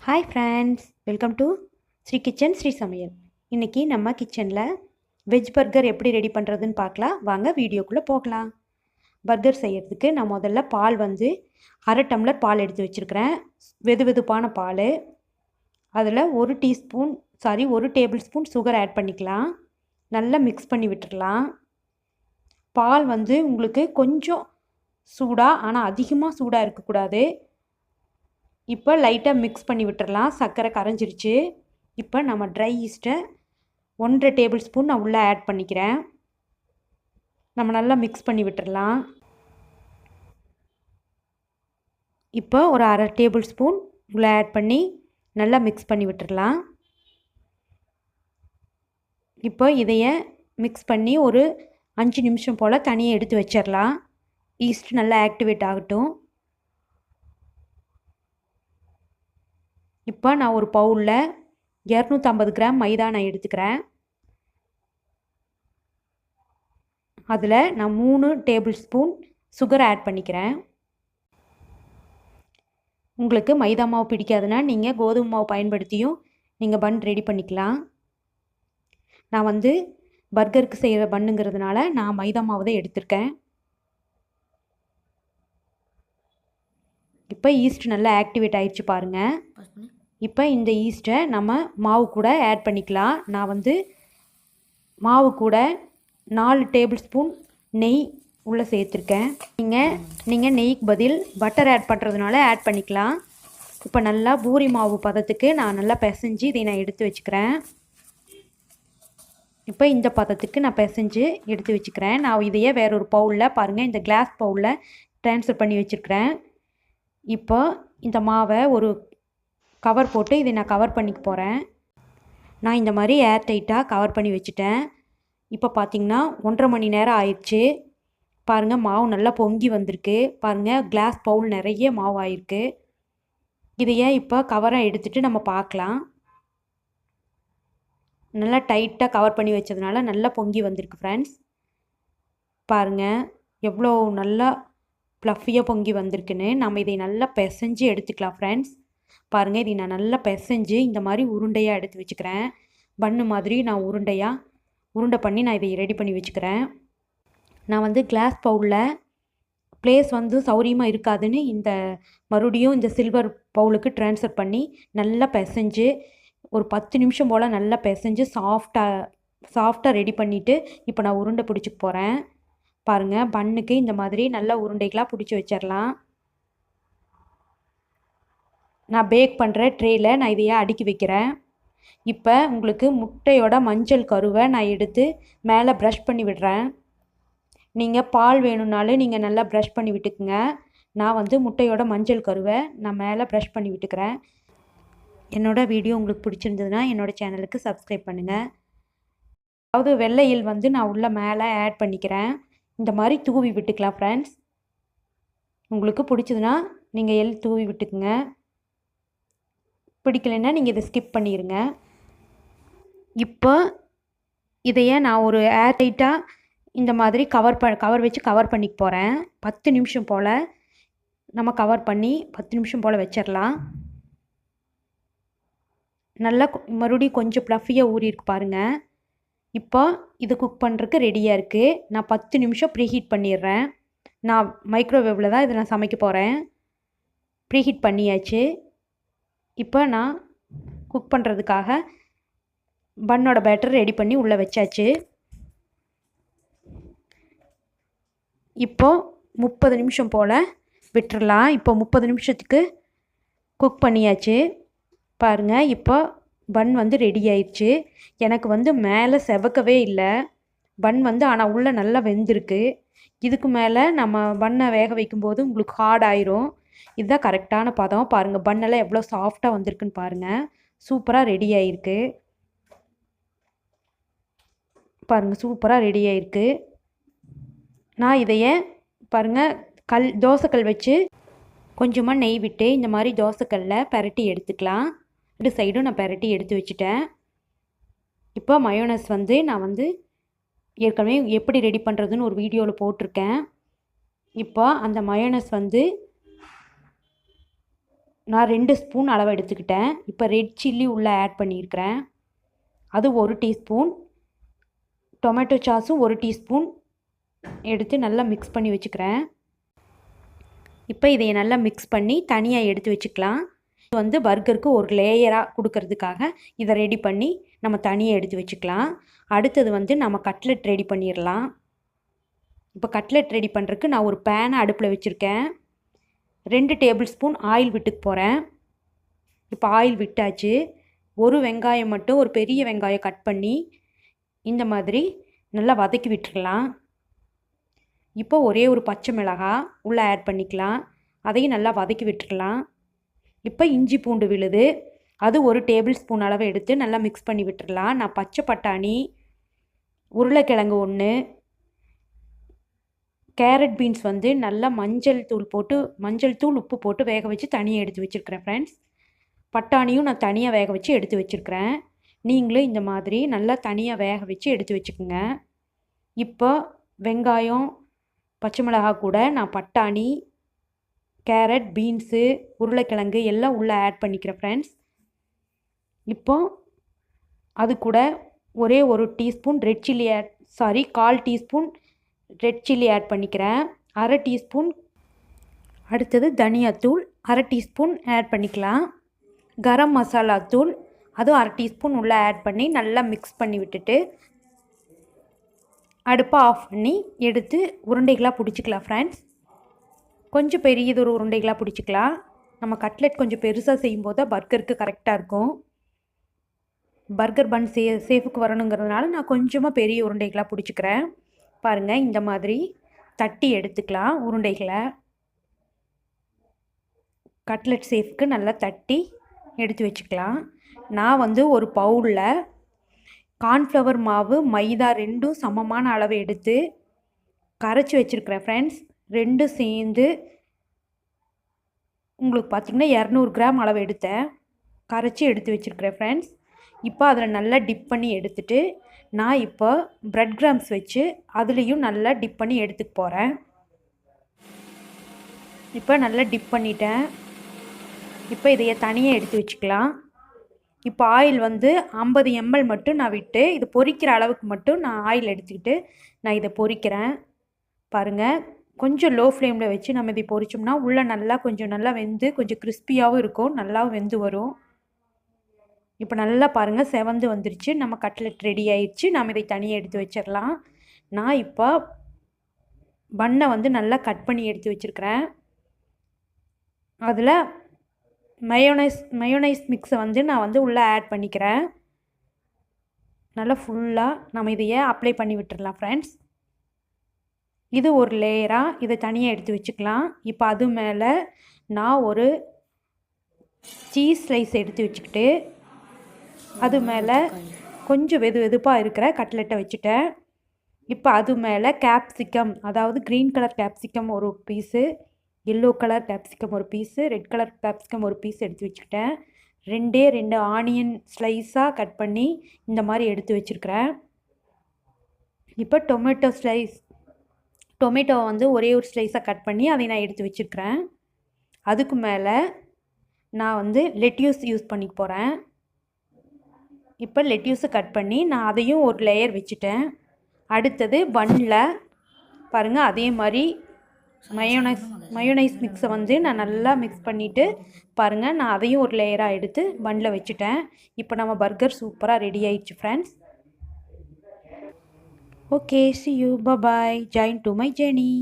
Hi friends, welcome to Sri kitchen Sri சமையல். இன்றைக்கி நம்ம கிச்சனில் வெஜ் பர்கர் எப்படி ரெடி பண்ணுறதுன்னு பார்க்கலாம். வாங்க வீடியோக்குள்ளே போகலாம். பர்கர் செய்கிறதுக்கு நான் முதல்ல பால் வந்து 1/2 டம்ளர் பால் எடுத்து வச்சுருக்கிறேன். வெது வெதுப்பான பால். அதில் 1 டேபிள் ஸ்பூன் சுகர் ஆட் பண்ணிக்கலாம். நல்லா மிக்ஸ் பண்ணி விட்டுடலாம். பால் வந்து உங்களுக்கு கொஞ்சம் சூடாக, ஆனால் அதிகமாக சூடாக இருக்கக்கூடாது. இப்போ லைட்டாக மிக்ஸ் பண்ணி விட்டுறலாம். சர்க்கரை கரைஞ்சிருச்சு. இப்போ நம்ம ட்ரை ஈஸ்ட்டை 1/2 டேபிள் ஸ்பூன் நான் உள்ளே ஆட் பண்ணிக்கிறேன். நம்ம நல்லா மிக்ஸ் பண்ணி விட்டுறலாம். இப்போ ஒரு 1/2 டேபிள் ஸ்பூன் உள்ளே ஆட் பண்ணி நல்லா மிக்ஸ் பண்ணி விட்டுறலாம். இப்போ இதைய மிக்ஸ் பண்ணி ஒரு 5 நிமிஷம் போல் தனியாக எடுத்து வச்சிடலாம். ஈஸ்ட் நல்லா ஆக்டிவேட் ஆகட்டும். இப்போ நான் ஒரு பவுலில் 250 கிராம் மைதா நான் எடுத்துக்கிறேன். அதில் நான் 3 டேபிள் ஸ்பூன் சுகர் ஆட் பண்ணிக்கிறேன். உங்களுக்கு மைதா மாவு பிடிக்காதுன்னா நீங்கள் கோதுமை மாவு பயன்படுத்தியும் நீங்கள் பன் ரெடி பண்ணிக்கலாம். நான் வந்து பர்கருக்கு செய்கிற பண்ணுங்கிறதுனால நான் மைதா மாவு தான் எடுத்திருக்கேன். இப்போ ஈஸ்ட் நல்லா ஆக்டிவேட் ஆகிடுச்சு பாருங்கள். இப்போ இந்த ஈஸ்ட்டை நம்ம மாவு கூட ஆட் பண்ணிக்கலாம். நான் வந்து மாவு கூட 4 டேபிள் ஸ்பூன் நெய் உள்ளே சேர்த்துருக்கேன். நீங்கள் நெய்க்கு பதில் பட்டர் ஆட் பண்ணுறதுனால ஆட் பண்ணிக்கலாம். இப்போ நல்லா பூரி மாவு பதத்துக்கு நான் நல்லா பிசைஞ்சு இதை நான் எடுத்து வச்சுக்கிறேன். இப்போ இந்த பதத்துக்கு நான் பிசைஞ்சு எடுத்து வச்சுக்கிறேன். நான் இதையே வேறொரு பவுலில் பாருங்கள், இந்த கிளாஸ் பவுலில் ட்ரான்ஸ்ஃபர் பண்ணி வச்சுருக்கிறேன். இப்போ இந்த மாவை ஒரு கவர் போட்டு இதை நான் கவர் பண்ணிக்க போகிறேன். நான் இந்த மாதிரி ஏர் டைட்டாக கவர் பண்ணி வச்சுட்டேன். இப்போ பார்த்திங்கன்னா 1.5 மணி நேரம் ஆயிடுச்சு. பாருங்கள், மாவு நல்லா பொங்கி வந்திருக்கு. பாருங்கள், கிளாஸ் பவுல் நிறைய மாவு ஆயிருக்கு. இதையே இப்போ கவரை எடுத்துகிட்டு நம்ம பார்க்கலாம். நல்லா டைட்டாக கவர் பண்ணி வச்சதுனால நல்லா பொங்கி வந்திருக்கு ஃப்ரெண்ட்ஸ். பாருங்கள் எவ்வளோ நல்லா ப்ளஃபியாக பொங்கி வந்திருக்குன்னு. நம்ம இதை நல்லா பிசைஞ்சு எடுத்துக்கலாம் ஃப்ரெண்ட்ஸ். பாருங்கள், இதை நான் நல்லா பிசைஞ்சு இந்த மாதிரி உருண்டையாக எடுத்து வச்சுக்கிறேன். பன்னு மாதிரி நான் உருண்டை பண்ணி நான் இதை ரெடி பண்ணி வச்சுக்கிறேன். நான் வந்து கிளாஸ் பவுலில் ப்ளேஸ் வந்து சௌரியமாக இருக்காதுன்னு மறுபடியும் இந்த சில்வர் பவுலுக்கு ட்ரான்ஸ்ஃபர் பண்ணி நல்லா பிசைஞ்சு ஒரு 10 நிமிஷம் போல் நல்லா பிசைஞ்சு சாஃப்டாக ரெடி பண்ணிவிட்டு இப்போ நான் உருண்டை பிடிச்சிக்க போகிறேன். பாருங்கள், பன்னுக்கு இந்த மாதிரி நல்லா உருண்டைகளாக பிடிச்சி வச்சிடலாம். நான் பேக் பண்ணுற ட்ரேயில் நான் இதையே அடுக்கி வைக்கிறேன். இப்போ உங்களுக்கு முட்டையோட மஞ்சள் கருவை நான் எடுத்து மேலே ப்ரஷ் பண்ணி விடுறேன். நீங்கள் பால் வேணும்னாலும் நீங்கள் நல்லா ப்ரஷ் பண்ணி விட்டுக்குங்க. நான் வந்து முட்டையோட மஞ்சள் கருவை நான் மேலே ப்ரஷ் பண்ணி விட்டுக்கிறேன். என்னோடய வீடியோ உங்களுக்கு பிடிச்சிருந்ததுன்னா என்னோடய சேனலுக்கு சப்ஸ்கிரைப் பண்ணுங்கள். அதாவது வெள்ளையில் வந்து நான் உள்ள மேலே ஆட் பண்ணிக்கிறேன். இந்த மாதிரி தூவி விட்டுக்கலாம் ஃப்ரெண்ட்ஸ். உங்களுக்கு பிடிச்சதுன்னா நீங்கள் எள் தூவி விட்டுக்குங்க. பிடிக்கலைன்னா நீங்கள் இதை ஸ்கிப் பண்ணிடுங்க. இப்போ இதையே நான் ஒரு ஏர் டைட்டாக இந்த மாதிரி கவர் வச்சு கவர் பண்ணிக்க போகிறேன். 10 நிமிஷம் போல் நம்ம கவர் பண்ணி 10 நிமிஷம் போல் வச்சிடலாம். நல்லா மறுபடியும் கொஞ்சம் ப்ளஃபியாக ஊறியிருக்கு பாருங்கள். இப்போ இது குக் பண்ணுறதுக்கு ரெடியாக இருக்குது. நான் 10 நிமிஷம் ப்ரீஹீட் பண்ணிடுறேன். நான் மைக்ரோவேவில் தான் இதை நான் சமைக்க போகிறேன். ப்ரீஹீட் பண்ணியாச்சு. இப்போ நான் குக் பண்ணுறதுக்காக பன்னோட பேட்டர் ரெடி பண்ணி உள்ளே வச்சாச்சு. இப்போ 30 நிமிஷம் போல் விட்டுறலாம். இப்போ 30 நிமிஷத்துக்கு குக் பண்ணியாச்சு. பாருங்கள், இப்போ பன் வந்து ரெடி ஆயிடுச்சு. எனக்கு வந்து மேலே செவக்கவே இல்லை பன் வந்து, ஆனால் உள்ளே நல்லா வெந்திருக்கு. இதுக்கு மேலே நம்ம பன்னை வேக வைக்கும்போது உங்களுக்கு ஹார்ட் ஆயிரும். இதுதான் கரெக்டான பதம். பாருங்கள், பன்னெல்லாம் எவ்வளோ சாஃப்டாக வந்திருக்குன்னு பாருங்கள். சூப்பராக ரெடி ஆகிருக்கு. பாருங்கள், சூப்பராக ரெடி ஆகிருக்கு. நான் இதையே பாருங்கள் தோசைக்கல் வச்சு கொஞ்சமாக நெய் விட்டு இந்த மாதிரி தோசைக்கல்லில் பரட்டி எடுத்துக்கலாம். 2 சைடும் நான் பரட்டி எடுத்து வச்சுட்டேன். இப்போ மயோனஸ் வந்து நான் வந்து ஏற்கனவே எப்படி ரெடி பண்ணுறதுன்னு ஒரு வீடியோவில் போட்டிருக்கேன். இப்போ அந்த மயோனஸ் வந்து நான் 2 ஸ்பூன் அளவு எடுத்துக்கிட்டேன். இப்போ ரெட் சில்லி உள்ளே ஆட் பண்ணியிருக்கிறேன். அது 1 டீஸ்பூன். டொமேட்டோ சாஸும் 1 டீஸ்பூன் எடுத்து நல்லா மிக்ஸ் பண்ணி வச்சுக்கிறேன். இப்போ இதை நல்லா மிக்ஸ் பண்ணி தனியாக எடுத்து வச்சுக்கலாம். இது வந்து பர்கருக்கு ஒரு லேயராக கொடுக்கறதுக்காக இதை ரெடி பண்ணி நம்ம தனியாக எடுத்து வச்சுக்கலாம். அடுத்தது வந்து நம்ம கட்லெட் ரெடி பண்ணிடலாம். இப்போ கட்லெட் ரெடி பண்ணுறதுக்கு நான் ஒரு பேனை அடுப்பில் வச்சுருக்கேன். 2 டேபிள் ஸ்பூன் ஆயில் விட்டுக்கு போகிறேன். இப்போ ஆயில் விட்டாச்சு. ஒரு வெங்காயம் மட்டும், ஒரு பெரிய வெங்காயம் கட் பண்ணி இந்த மாதிரி நல்லா வதக்கி விட்டுருக்கலாம். இப்போ ஒரே ஒரு பச்சை மிளகாய் உள்ளே ஆட் பண்ணிக்கலாம். அதையும் நல்லா வதக்கி விட்டுருக்கலாம். இப்போ இஞ்சி பூண்டு விழுது, அது ஒரு டேபிள் ஸ்பூன் அளவு எடுத்து நல்லா மிக்ஸ் பண்ணி விட்டுடலாம். நான் பச்சை பட்டாணி, உருளைக்கிழங்கு 1, கேரட் பீன்ஸ் வந்து நல்லா மஞ்சள் தூள் உப்பு போட்டு வேக வச்சு தனியாக எடுத்து வச்சுருக்கிறேன் ஃப்ரெண்ட்ஸ். பட்டாணியும் நான் தனியாக வேக வச்சு எடுத்து வச்சுருக்கிறேன். நீங்களும் இந்த மாதிரி நல்லா தனியாக வேக வச்சு எடுத்து வச்சுக்கோங்க. இப்போ வெங்காயம், பச்சை மிளகாய் கூட நான் பட்டாணி, கேரட், பீன்ஸு, உருளைக்கிழங்கு எல்லாம் உள்ளே ஆட் பண்ணிக்கிறேன் ஃப்ரெண்ட்ஸ். இப்போ அது கூட ஒரே ஒரு டீஸ்பூன் கால் டீஸ்பூன் ரெட் சில்லி ஆட் பண்ணிக்கிறேன். அரை டீஸ்பூன். அடுத்தது தனியாத்தூள் அரை டீஸ்பூன் ஆட் பண்ணிக்கலாம். கரம் மசாலா தூள் அதுவும் அரை டீஸ்பூன் உள்ளே ஆட் பண்ணி நல்லா மிக்ஸ் பண்ணி விட்டுட்டு அடுப்பை ஆஃப் பண்ணி எடுத்து உருண்டைகளாக பிடிச்சிக்கலாம் ஃப்ரெண்ட்ஸ். கொஞ்சம் பெரியதொரு உருண்டைகளாக பிடிச்சிக்கலாம். நம்ம கட்லெட் கொஞ்சம் பெருசாக செய்யும்போது தான் பர்கருக்கு கரெக்டாக இருக்கும். பர்கர் பன் சேஃபுக்கு வரணுங்கிறதுனால நான் கொஞ்சமாக பெரிய உருண்டைகளாக பிடிச்சிக்கிறேன். பாருங்கள், இந்த மாதிரி தட்டி எடுத்துக்கலாம் உருண்டைகளை. கட்லெட் சேஃப்க்கு நல்லா தட்டி எடுத்து வச்சுக்கலாம். நான் வந்து ஒரு பவுலில் கார்ன்ஃப்ளவர் மாவு, மைதா 2ம் சமமான அளவு எடுத்து கரைச்சி வச்சுருக்கிறேன் ஃப்ரெண்ட்ஸ். 2 சேர்ந்து உங்களுக்கு பார்த்திங்கன்னா 200 கிராம் அளவு எடுத்தேன். கரைச்சி எடுத்து வச்சுருக்கிறேன் ஃப்ரெண்ட்ஸ். இப்போ அதில் நல்லா டிப் பண்ணி எடுத்துட்டு நான் இப்போ பிரெட் கிராம்ஸ் வச்சு அதுலேயும் நல்லா டிப் பண்ணி எடுத்துக்க போகிறேன். இப்போ நல்லா டிப் பண்ணிட்டேன். இப்போ இதைய தனியாக எடுத்து வச்சுக்கலாம். இப்போ ஆயில் வந்து 50 ml மட்டும் நான் விட்டு இது பொரிக்கிற அளவுக்கு மட்டும் நான் ஆயில் எடுத்துக்கிட்டு நான் இதை பொரிக்கிறேன். பாருங்கள், கொஞ்சம் லோ ஃப்ளேமில் வச்சு நம்ம இதை பொரிச்சோம்னா உள்ளே கொஞ்சம் நல்லா வெந்து கொஞ்சம் கிறிஸ்பியாகவும் இருக்கும், நல்லாவும் வெந்து வரும். இப்போ நல்லா பாருங்கள், செவந்து வந்துருச்சு. நம்ம கட்லெட் ரெடி ஆயிடுச்சு. நம்ம இதை தனியாக எடுத்து வச்சிடலாம். நான் இப்போ பன்னை வந்து நல்லா கட் பண்ணி எடுத்து வச்சுருக்கிறேன். அதில் மயோனைஸ் மிக்ஸை வந்து நான் வந்து உள்ளே ஆட் பண்ணிக்கிறேன். நல்லா ஃபுல்லாக நம்ம இதையே அப்ளை பண்ணி விட்டுடலாம் ஃப்ரெண்ட்ஸ். இது ஒரு லேயராக இதை தனியாக எடுத்து வச்சுக்கலாம். இப்போ அது மேலே நான் ஒரு சீஸ் ஸ்லைஸ் எடுத்து வச்சுக்கிட்டு அது மேலே கொஞ்சம் வெதுப்பாக இருக்கிற கட்லெட்டை வச்சுட்டேன். இப்போ அது மேலே கேப்சிகம், அதாவது க்ரீன் கலர் கேப்சிகம் ஒரு பீஸு, எல்லோ கலர் கேப்சிகம் ஒரு பீஸு, ரெட் கலர் கேப்சிகம் ஒரு பீஸ் எடுத்து வச்சுக்கிட்டேன். 2 ஆனியன் ஸ்லைஸாக கட் பண்ணி இந்த மாதிரி எடுத்து வச்சுருக்கிறேன். இப்போ டொமேட்டோ வந்து ஒரே ஒரு ஸ்லைஸாக கட் பண்ணி அதை நான் எடுத்து வச்சுருக்கிறேன். அதுக்கு மேலே நான் வந்து லெட்யூஸ் யூஸ் பண்ணிக்க போகிறேன். இப்போ லெட்யூஸை கட் பண்ணி நான் அதையும் ஒரு லேயர் வச்சுட்டேன். அடுத்தது பன்னில் பாருங்கள், அதே மாதிரி மயோனைஸ் மிக்ஸை வந்து நான் நல்லா மிக்ஸ் பண்ணிவிட்டு பாருங்கள், நான் அதையும் ஒரு லேயராக எடுத்து பன்னில் வச்சுட்டேன். இப்போ நம்ம பர்கர் சூப்பராக ரெடி ஆயிடுச்சு friends. Okay, see you, bye bye, join to my journey.